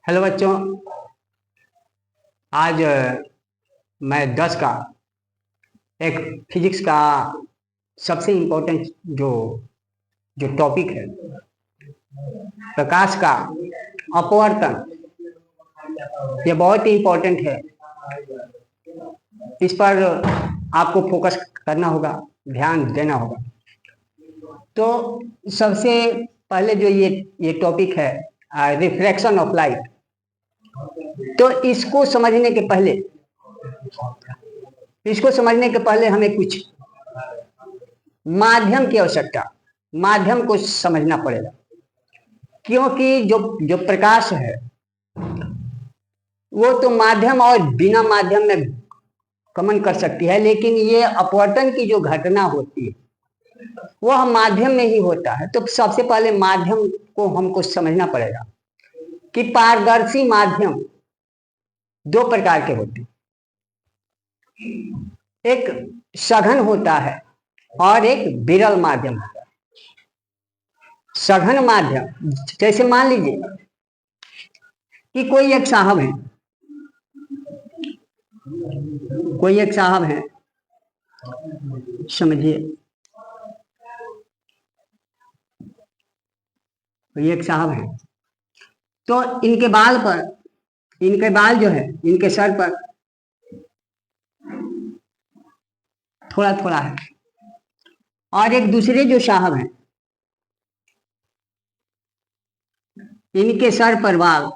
Hello बच्चों। आज मैं 10 का एक फिजिक्स का सबसे इम्पोर्टेंट जो जो टॉपिक है, प्रकाश का अपवर्तन, ये बहुत ही इम्पोर्टेंट है। इस पर आपको फोकस करना होगा, ध्यान देना होगा। तो सबसे पहले जो ये टॉपिक है, रिफ्रैक्शन ऑफ लाइट। तो इसको समझने के पहले हमें कुछ माध्यम की आवश्यकता, माध्यम को समझना पड़ेगा। क्योंकि जो जो प्रकाश है वो तो माध्यम और बिना माध्यम में गमन कर सकती है, लेकिन ये अपवर्तन की जो घटना होती है वह माध्यम में ही होता है। तो सबसे पहले माध्यम को हमको समझना पड़ेगा कि पारदर्शी माध्यम दो प्रकार के होते हैं। एक सघन होता है और एक विरल माध्यम होता है। सघन माध्यम, जैसे मान लीजिए कि कोई एक साहब है, समझिए, कोई एक साहब है, तो इनके बाल जो है, इनके सर पर थोड़ा थोड़ा है, और एक दूसरे जो साहब हैं, इनके सर पर बाल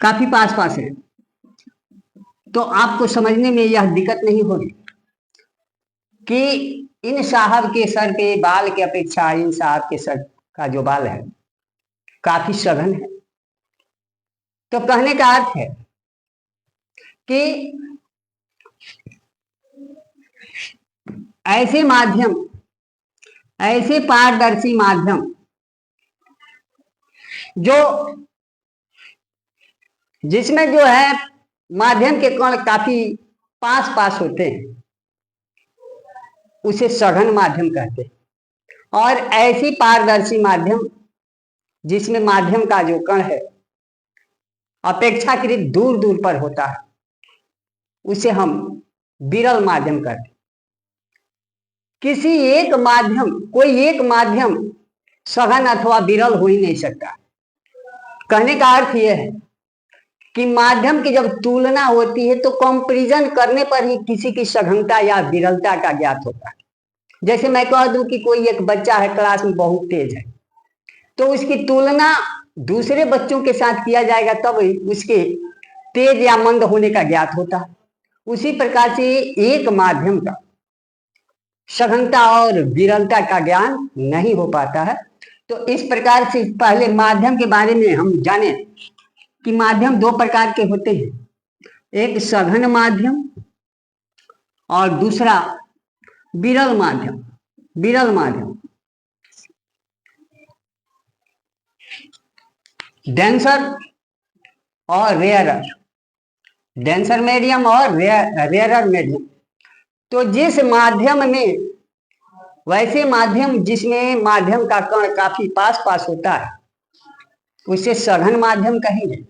काफी पास पास है। तो आपको समझने में यह दिक्कत नहीं होगी कि इन साहब के सर के बाल के अपेक्षा इन साहब के सर का जो बाल है काफी सघन है। तो कहने का अर्थ है कि ऐसे पारदर्शी माध्यम जिसमें जो है माध्यम के कण काफी पास पास होते हैं, उसे सघन माध्यम कहते हैं। और ऐसी पारदर्शी माध्यम जिसमें माध्यम का जो कण है अपेक्षाकृत दूर दूर पर होता है, उसे हम विरल माध्यम कहते हैं। कोई एक माध्यम सघन अथवा विरल हो ही नहीं सकता। कहने का अर्थ यह है कि माध्यम की जब तुलना होती है तो कंपैरिजन करने पर ही किसी की सघनता या विरलता का ज्ञात होता है। जैसे मैं कह दूं कि कोई एक बच्चा है, क्लास में बहुत तेज है, तो उसकी तुलना दूसरे बच्चों के साथ किया जाएगा, तब उसके तेज या मंद होने का ज्ञात होता है। उसी प्रकार से एक माध्यम का सघनता और विरलता का ज्ञान नहीं हो पाता है। तो इस प्रकार से पहले माध्यम के बारे में हम जाने कि माध्यम दो प्रकार के होते हैं, एक सघन माध्यम और दूसरा विरल माध्यम। डेंसर और रेयरर, डेंसर मीडियम और रेयरर मीडियम। तो जिस माध्यम में, वैसे माध्यम जिसमें माध्यम का कण काफी पास पास होता है उसे सघन माध्यम कहेंगे,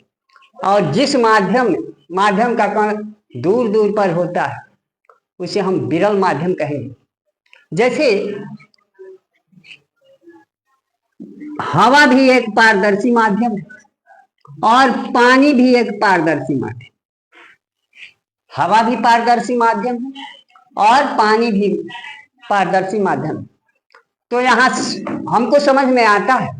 और जिस माध्यम का कण दूर दूर पर होता है उसे हम विरल माध्यम कहेंगे। जैसे हवा भी एक पारदर्शी माध्यम है और पानी भी एक पारदर्शी माध्यम। हवा भी पारदर्शी माध्यम है और पानी भी पारदर्शी माध्यम। तो यहाँ हमको समझ में आता है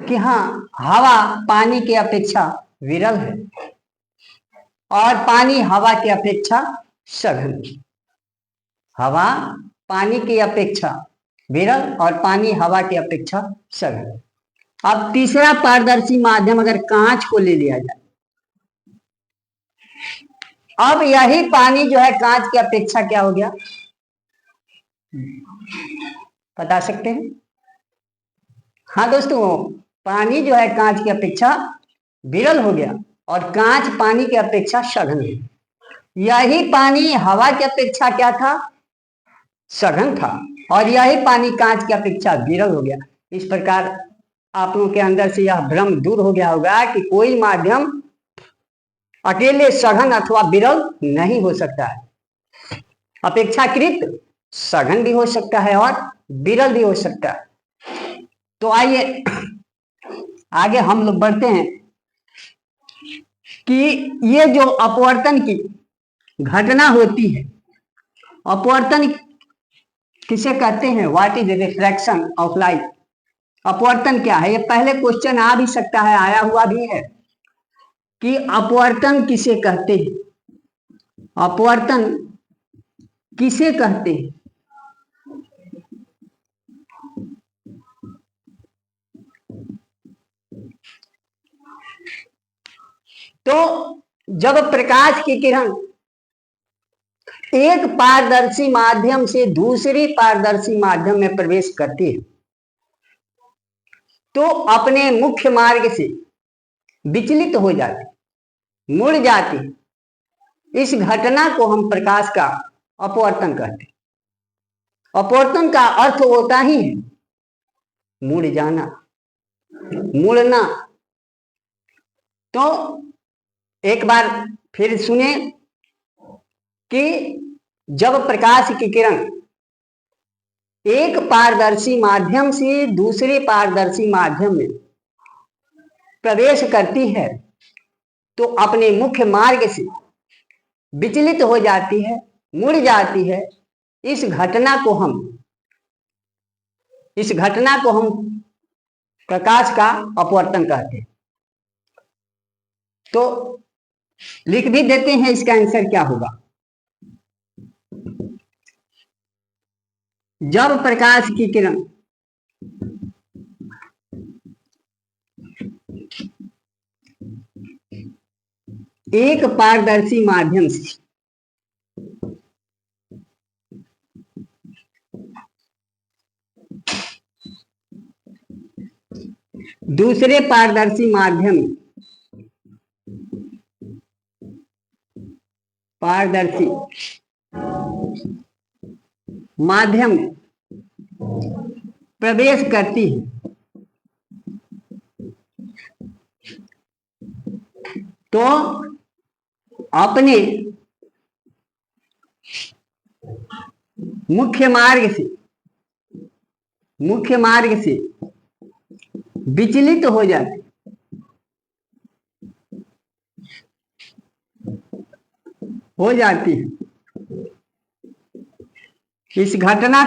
कि हाँ, हवा पानी की अपेक्षा विरल है और पानी हवा की अपेक्षा सघन है। हवा पानी की अपेक्षा विरल और पानी हवा की अपेक्षा सघन। अब तीसरा पारदर्शी माध्यम अगर कांच को ले लिया जाए, अब यही पानी जो है कांच की अपेक्षा क्या हो गया, बता सकते हैं? हाँ दोस्तों, पानी जो है कांच की अपेक्षा विरल हो गया और कांच पानी की अपेक्षा सघन है। यही पानी हवा की अपेक्षा क्या था, सघन था और यही पानी कांच की अपेक्षा विरल हो गया। इस प्रकार आप लोगों के अंदर से यह भ्रम दूर हो गया होगा कि कोई माध्यम अकेले सघन अथवा विरल नहीं हो सकता है। अपेक्षाकृत सघन भी हो सकता है और विरल भी हो सकता है। तो आइए आगे हम लोग बढ़ते हैं कि ये जो अपवर्तन की घटना होती है, अपवर्तन किसे कहते हैं? What is refraction of light? अपवर्तन क्या है? ये पहले क्वेश्चन आ भी सकता है, आया हुआ भी है कि अपवर्तन किसे कहते हैं, अपवर्तन किसे कहते हैं? तो जब प्रकाश की किरण एक पारदर्शी माध्यम से दूसरी पारदर्शी माध्यम में प्रवेश करती है तो अपने मुख्य मार्ग से विचलित हो जाती, मुड़ जाती। इस घटना को हम प्रकाश का अपवर्तन कहते हैं। अपवर्तन का अर्थ होता ही है मुड़ जाना, मुड़ना। तो एक बार फिर सुने कि जब प्रकाश की किरण एक पारदर्शी माध्यम से दूसरे पारदर्शी माध्यम में प्रवेश करती है तो अपने मुख्य मार्ग से विचलित हो जाती है, मुड़ जाती है। इस घटना को हम प्रकाश का अपवर्तन कहते हैं। तो लिख भी देते हैं इसका आंसर क्या होगा। जब प्रकाश की किरण एक पारदर्शी माध्यम से दूसरे पारदर्शी माध्यम में प्रवेश करती है तो अपने मुख्य मार्ग से विचलित हो जाती, है। इस घटना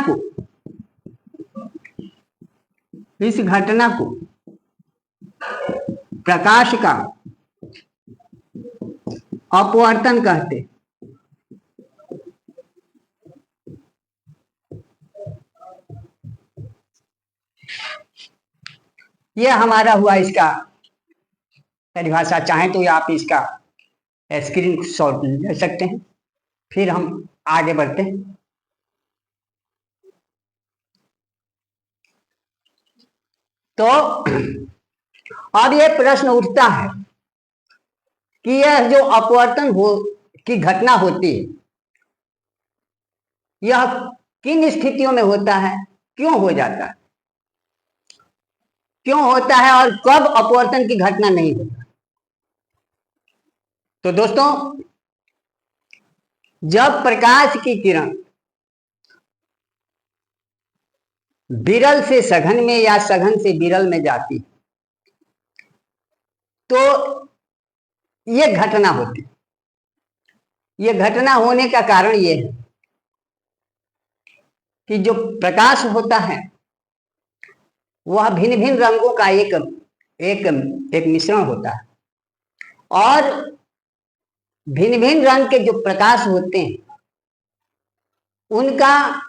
को प्रकाश का अपवर्तन कहते हैं। यह हमारा हुआ इसका परिभाषा। चाहें तो आप इसका स्क्रीन शॉट ले सकते हैं, फिर हम आगे बढ़ते हैं। तो अब यह प्रश्न उठता है कि यह जो अपवर्तन की घटना होती है यह किन स्थितियों में होता है, क्यों हो जाता है, क्यों होता है और कब अपवर्तन की घटना नहीं होता। तो दोस्तों, जब प्रकाश की किरण विरल से सघन में या सघन से विरल में जाती तो यह घटना होती। यह घटना होने का कारण यह है कि जो प्रकाश होता है वह भिन्न भिन्न रंगों का एक मिश्रण होता है और भिन्न भिन्न रंग के जो प्रकाश होते हैं उनका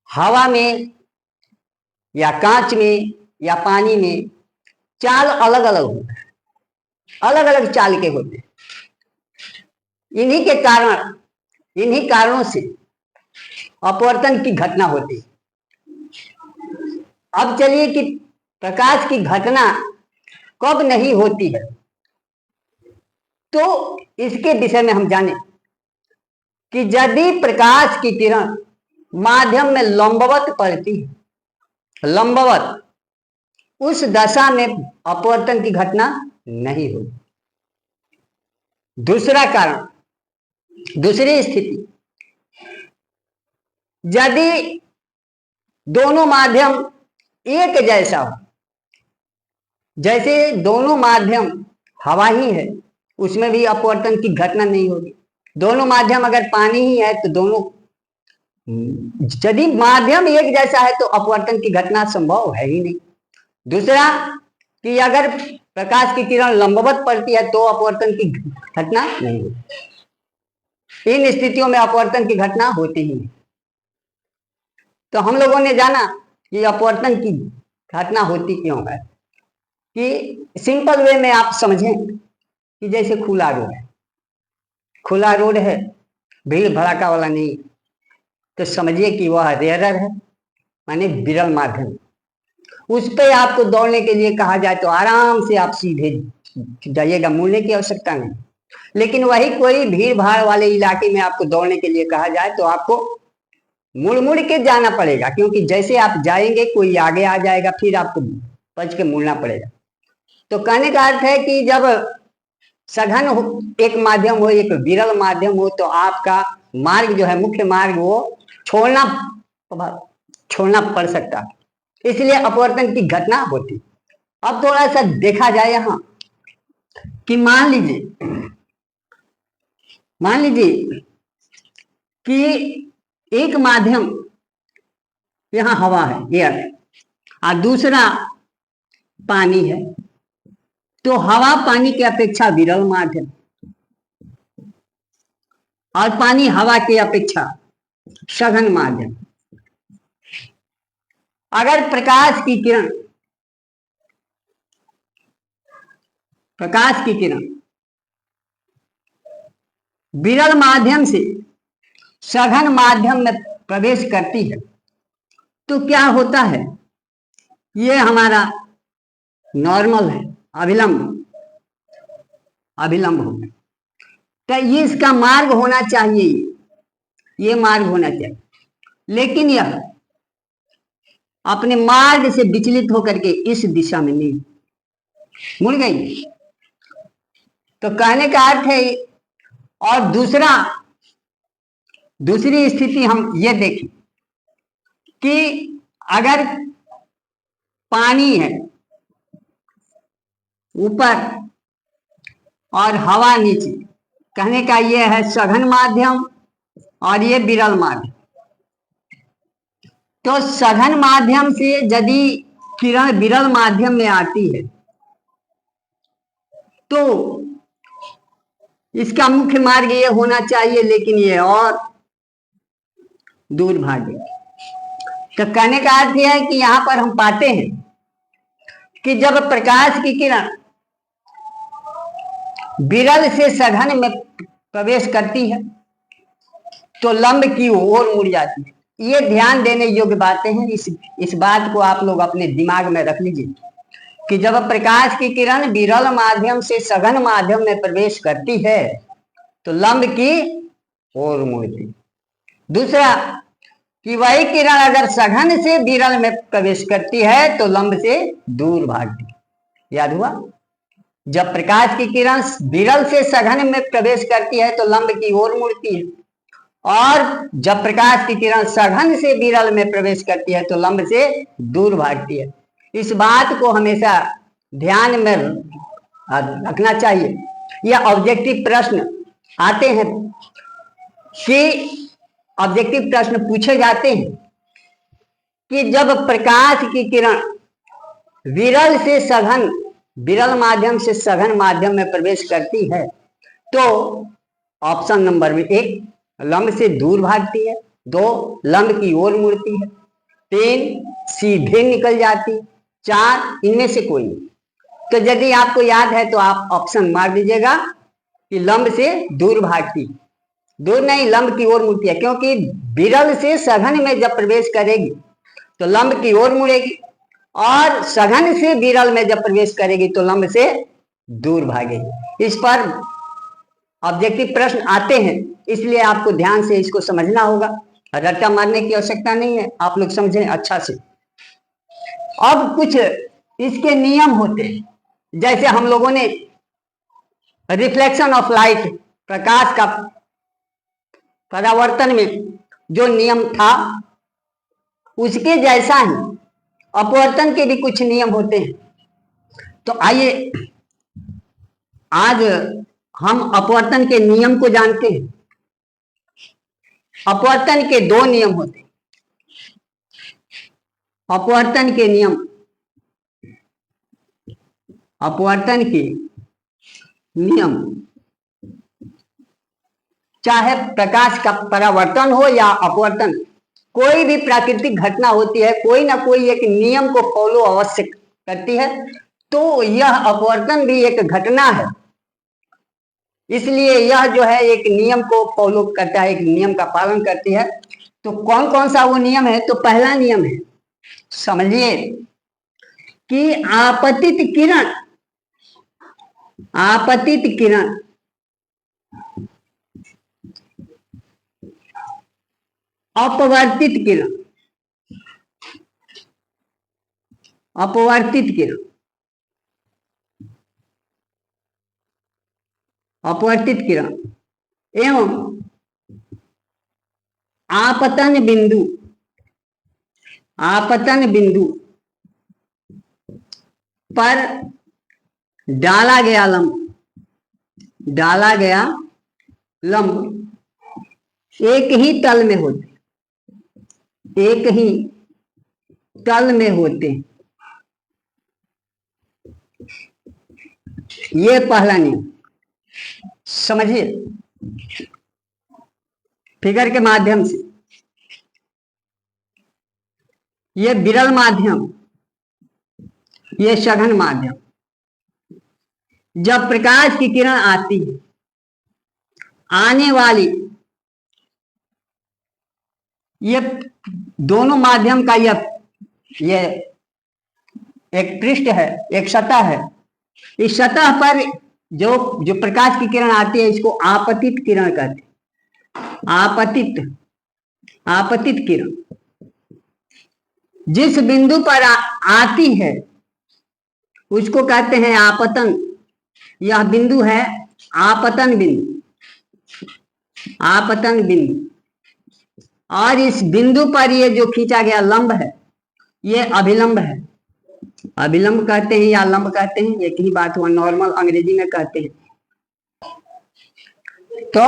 हवा में या कांच में या पानी में चाल अलग अलग होता है, अलग अलग चाल के होते हैं। इन्हीं कारणों से अपवर्तन की घटना होती है। अब चलिए कि प्रकाश की घटना कब नहीं होती है तो इसके विषय में हम जाने। कि यदि प्रकाश की किरण माध्यम में लंबवत पड़ती है, लंबवत, उस दशा में अपवर्तन की घटना नहीं होगी। दूसरा कारण, दूसरी स्थिति, यदि दोनों माध्यम एक जैसा हो, जैसे दोनों माध्यम हवा ही है, उसमें भी अपवर्तन की घटना नहीं होगी। दोनों माध्यम अगर पानी ही है तो दोनों, यदि माध्यम एक जैसा है तो अपवर्तन की घटना संभव है ही नहीं। दूसरा कि अगर प्रकाश की किरण लंबवत पड़ती है तो अपवर्तन की घटना नहीं होती। इन स्थितियों में अपवर्तन की घटना होती ही नहीं। तो हम लोगों ने जाना कि अपवर्तन की घटना होती क्यों है, कि सिंपल वे में आप समझें कि जैसे खुला रोड है, खुला रोड है, भीड़ भड़ाका वाला नहीं, तो समझिए कि वह रेयरर है, माने विरल माध्यम। उस पे आपको दौड़ने के लिए कहा जाए तो आराम से आप सीधे जाइएगा, मुड़ने की आवश्यकता नहीं। लेकिन वही कोई भीड़ भाड़ वाले इलाके में आपको दौड़ने के लिए कहा जाए तो आपको मुड़ मुड़ के जाना पड़ेगा, क्योंकि जैसे आप जाएंगे कोई आगे आ जाएगा, फिर आपको बच के मुड़ना पड़ेगा। तो कहने का अर्थ है कि जब सघन एक माध्यम हो, एक विरल माध्यम हो, तो आपका मार्ग जो है, मुख्य मार्ग, वो छोड़ना पड़ सकता है, इसलिए अपवर्तन की घटना होती। अब थोड़ा सा देखा जाए यहां कि मान लीजिए कि एक माध्यम यहां हवा है, एयर है, और दूसरा पानी है, तो हवा पानी की अपेक्षा विरल माध्यम और पानी हवा की अपेक्षा सघन माध्यम। अगर प्रकाश की किरण विरल माध्यम से सघन माध्यम में प्रवेश करती है तो क्या होता है, ये हमारा नॉर्मल है, अभिलंब हो, तो ये इसका मार्ग होना चाहिए, ये मार्ग होना चाहिए, लेकिन यह अपने मार्ग से विचलित होकर के इस दिशा में नहीं मुड़ गई। तो कहने का अर्थ है, और दूसरी स्थिति हम ये देखें कि अगर पानी है ऊपर और हवा नीचे, कहने का ये है सघन माध्यम और ये विरल माध्यम। तो सघन माध्यम से यदि किरण विरल माध्यम में आती है तो इसका मुख्य मार्ग ये होना चाहिए, लेकिन ये और दूर भागे। तो कहने का अर्थ यह है कि यहां पर हम पाते हैं कि जब प्रकाश की किरण विरल से सघन में प्रवेश करती है तो लंब की ओर मुड़ जाती है। ये ध्यान देने योग्य बातें हैं, इस बात को आप लोग अपने दिमाग में रख लीजिए कि जब प्रकाश की किरण विरल माध्यम से सघन माध्यम में प्रवेश करती है तो लंब की ओर मुड़ती। दूसरा कि वही किरण अगर सघन से विरल में प्रवेश करती है तो लंब से दूर भागती। याद हुआ, जब प्रकाश की किरण विरल से सघन में प्रवेश करती है तो लंब की ओर मुड़ती है, और जब प्रकाश की किरण सघन से विरल में प्रवेश करती है तो लंब से दूर भागती है। इस बात को हमेशा ध्यान में रखना चाहिए। यह ऑब्जेक्टिव प्रश्न आते हैं कि ऑब्जेक्टिव प्रश्न पूछे जाते हैं कि जब प्रकाश की किरण विरल माध्यम से सघन माध्यम में प्रवेश करती है तो ऑप्शन नंबर में 1 लंब से दूर भागती है, 2 लंब की ओर मुड़ती है, 3 सीधे निकल जाती, 4 इनमें से कोई नहीं। तो यदि आपको याद है तो आप ऑप्शन मार दीजिएगा कि लंब से दूर भागती, दूर नहीं, लंब की ओर मुड़ती है, क्योंकि विरल से सघन में जब प्रवेश करेगी तो लंब की ओर मुड़ेगी, और सघन से विरल में जब प्रवेश करेगी तो लंब से दूर भागेगी। इस पर ऑब्जेक्टिव प्रश्न आते हैं, इसलिए आपको ध्यान से इसको समझना होगा, रट्टा मारने की आवश्यकता नहीं है, आप लोग समझें अच्छा से। अब कुछ इसके नियम होते हैं, जैसे हम लोगों ने रिफ्लेक्शन ऑफ लाइट, प्रकाश का परावर्तन में जो नियम था उसके जैसा ही अपवर्तन के भी कुछ नियम होते हैं। तो आइए आज हम अपवर्तन के नियम को जानते हैं। अपवर्तन के दो नियम होते हैं। अपवर्तन के नियम, अपवर्तन के नियम, चाहे प्रकाश का परावर्तन हो या अपवर्तन, कोई भी प्राकृतिक घटना होती है, कोई ना कोई एक नियम को फॉलो अवश्य करती है। तो यह अपवर्तन भी एक घटना है, इसलिए यह जो है एक नियम को फॉलो करता है, एक नियम का पालन करती है। तो कौन कौन सा वो नियम है? तो पहला नियम है, समझिए कि आपतित किरण, आपतित किरण अपवर्तित किरण, अपवर्तित किरण, अपवर्तित किरण एवं आपतन बिंदु, आपतन बिंदु पर डाला गया लंब, डाला गया लंब एक ही तल में होते, एक ही तल में होते। ये पहला नियम, समझिए फिगर के माध्यम से। ये विरल माध्यम, ये सघन माध्यम, जब प्रकाश की किरण आती है, आने वाली, ये दोनों माध्यम का ये एक पृष्ठ है, एक सतह है। इस सतह पर जो जो प्रकाश की किरण आती है इसको आपतित किरण कहते हैं। आपतित, आपतित किरण जिस बिंदु पर आती है उसको कहते हैं आपतन। यह बिंदु है आपतन बिंदु, आपतन बिंदु। और इस बिंदु पर ये जो खींचा गया लंब है ये अभिलंब है। अभिलंब कहते हैं या लंब कहते हैं, एक ही बात हुआ, नॉर्मल अंग्रेजी में कहते हैं। तो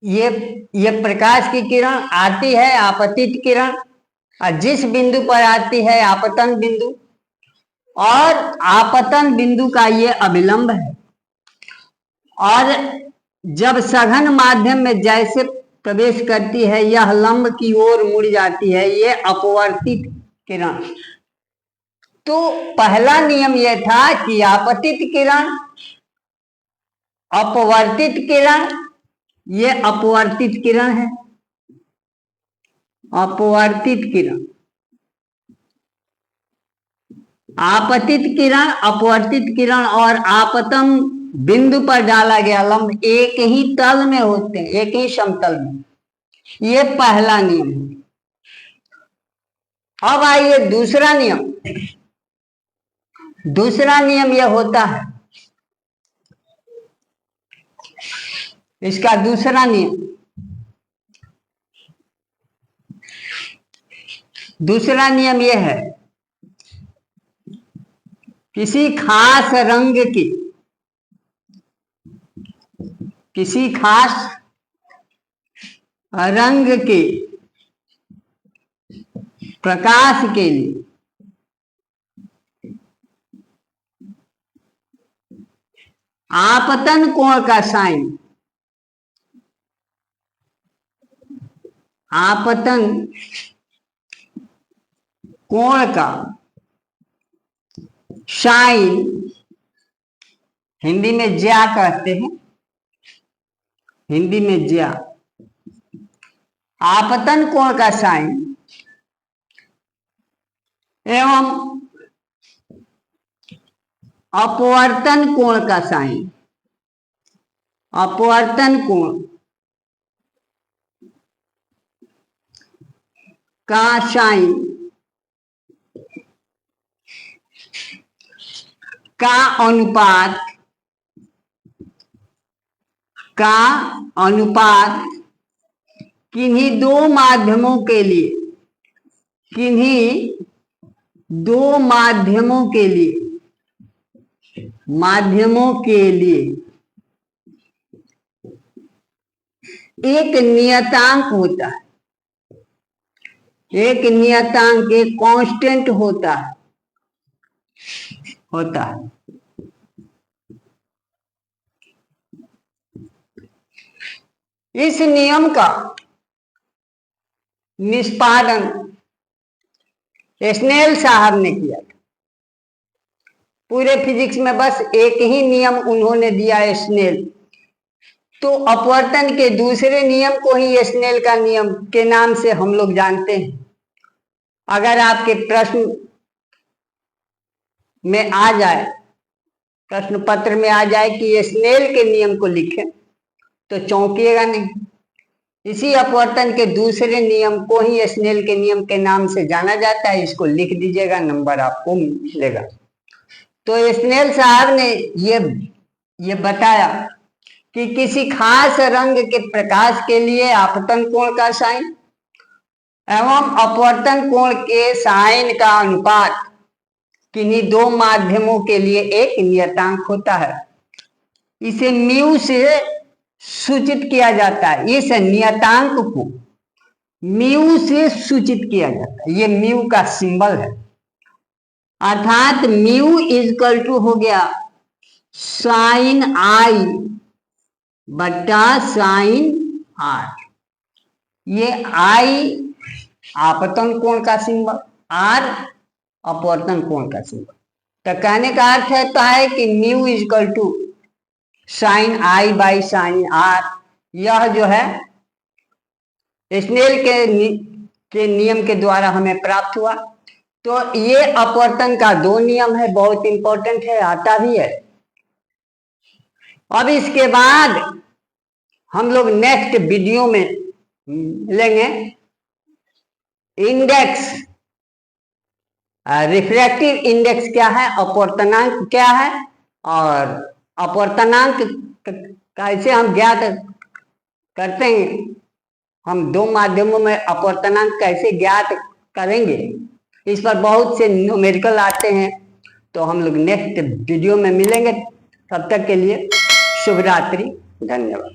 ये प्रकाश की किरण आती है, आपतित किरण, और जिस बिंदु पर आती है आपतन बिंदु, और आपतन बिंदु का ये अभिलंब है। और जब सघन माध्यम में जैसे प्रवेश करती है यह लंब की ओर मुड़ जाती है, ये अपवर्तित किरण। तो पहला नियम यह था कि आपतित किरण, अपवर्तित किरण, ये अपवर्तित किरण है, अपवर्तित किरण, आपतित किरण, अपवर्तित किरण और आपतन बिंदु पर डाला गया लंब एक ही तल में होते हैं, एक ही समतल में। ये पहला नियम है। अब आइए दूसरा नियम। दूसरा नियम यह होता है, इसका दूसरा नियम, दूसरा नियम यह है, किसी खास रंग की, किसी खास रंग के प्रकाश के लिए आपतन कोण का साइन, आपतन कोण का साइन, हिंदी में ज्या कहते हैं, हिंदी में ज्या, आपतन कोण का साइन एवं अपवर्तन कोण का साइन, अपवर्तन कोण का साइन का अनुपात किन्हीं दो माध्यमों के लिए एक नियतांक होता है, एक कांस्टेंट होता है। इस नियम का निष्पादन स्नेल साहब ने किया था। पूरे फिजिक्स में बस एक ही नियम उन्होंने दिया है, स्नेल। तो अपवर्तन के दूसरे नियम को ही स्नेल का नियम के नाम से हम लोग जानते हैं। अगर आपके प्रश्न में आ जाए, प्रश्न पत्र में आ जाए कि स्नेल के नियम को लिखें, तो चौंकिएगा नहीं। इसी अपवर्तन के दूसरे नियम को ही स्नेल के नियम के नाम से जाना जाता है। इसको लिख दीजिएगा, नंबर आपको मिलेगा। तो स्नेल साहब ने ये बताया कि किसी खास रंग के प्रकाश के लिए आपतन कोण का साइन एवं अपवर्तन कोण के साइन का अनुपात किन्हीं दो माध्यमों के लिए एक नियतांक होता है। इसे म्यू से सूचित किया जाता है। इस नियतांक को म्यू से सूचित किया जाता है। ये म्यू का सिंबल है, अर्थात म्यू इक्वल टू हो गया साइन आई बटा साइन आर। ये आई आपतन कोण का सिंबल, आर अपवर्तन कोण का सिंबल। तो कहने का अर्थ है कि mu equal to sine I by sine R. यह जो है स्नेल के नियम के द्वारा हमें प्राप्त हुआ। तो ये अपवर्तन का दो नियम है, बहुत इंपॉर्टेंट है, आता भी है। अब इसके बाद हम लोग नेक्स्ट वीडियो में लेंगे इंडेक्स, रिफ्रैक्टिव इंडेक्स क्या है, अपवर्तनांक क्या है, और अपवर्तनांक कैसे हम ज्ञात करते हैं, हम दो माध्यमों में अपवर्तनांक कैसे ज्ञात करेंगे। इस पर बहुत से न्यूमेरिकल आते हैं। तो हम लोग नेक्स्ट वीडियो में मिलेंगे। तब तक के लिए शुभ रात्रि, धन्यवाद।